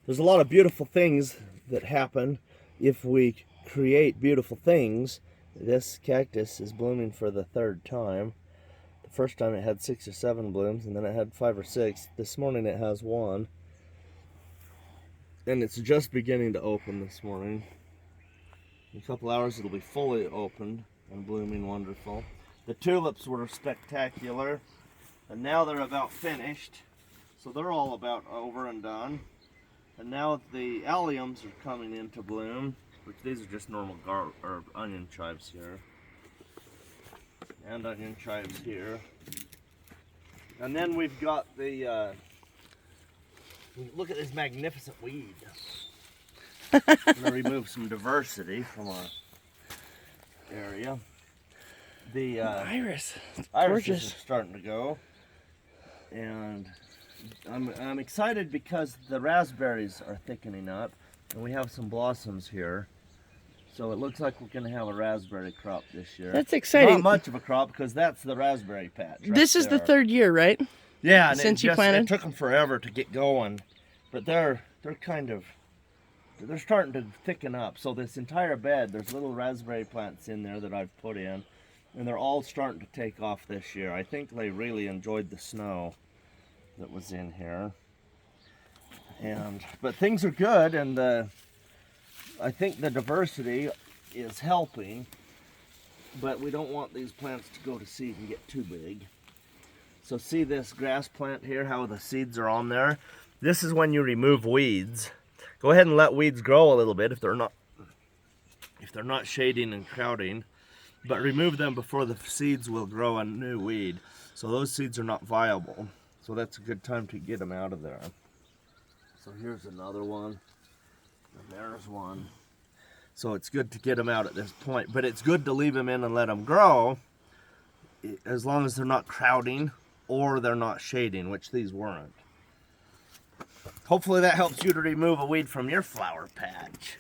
There's a lot of beautiful things that happen if we create beautiful things. This cactus is blooming for the third time. The first time it had 6 or 7 blooms, and then it had 5 or 6. This morning it has 1. And it's just beginning to open this morning. In a couple hours it'll be fully opened and blooming wonderful. The tulips were spectacular, and now they're about finished. So they're all about over and done. And now the alliums are coming into bloom, which these are just normal or onion chives here. And onion chives here. And then we've got the, look at this magnificent weed. I'm going to remove some diversity from our area. The iris. irises are starting to go. And I'm excited because the raspberries are thickening up, and we have some blossoms here. So it looks like we're going to have a raspberry crop this year. That's exciting. Not much of a crop because that's the raspberry patch. This is the third year, right? Yeah, and since you planted. It took them forever to get going, but they're starting to thicken up. So this entire bed, there's little raspberry plants in there that I've put in, and they're all starting to take off this year. I think they really enjoyed the snow that was in here, but things are good, and I think the diversity is helping, but we don't want these plants to go to seed and get too big. So see this grass plant here, how the seeds are on there? This is when you remove weeds. Go ahead and let weeds grow a little bit if they're not shading and crowding, but remove them before the seeds will grow a new weed. So those seeds are not viable. So that's a good time to get them out of there. So here's another one, and there's one. So it's good to get them out at this point, but it's good to leave them in and let them grow as long as they're not crowding or they're not shading, which these weren't. Hopefully that helps you to remove a weed from your flower patch.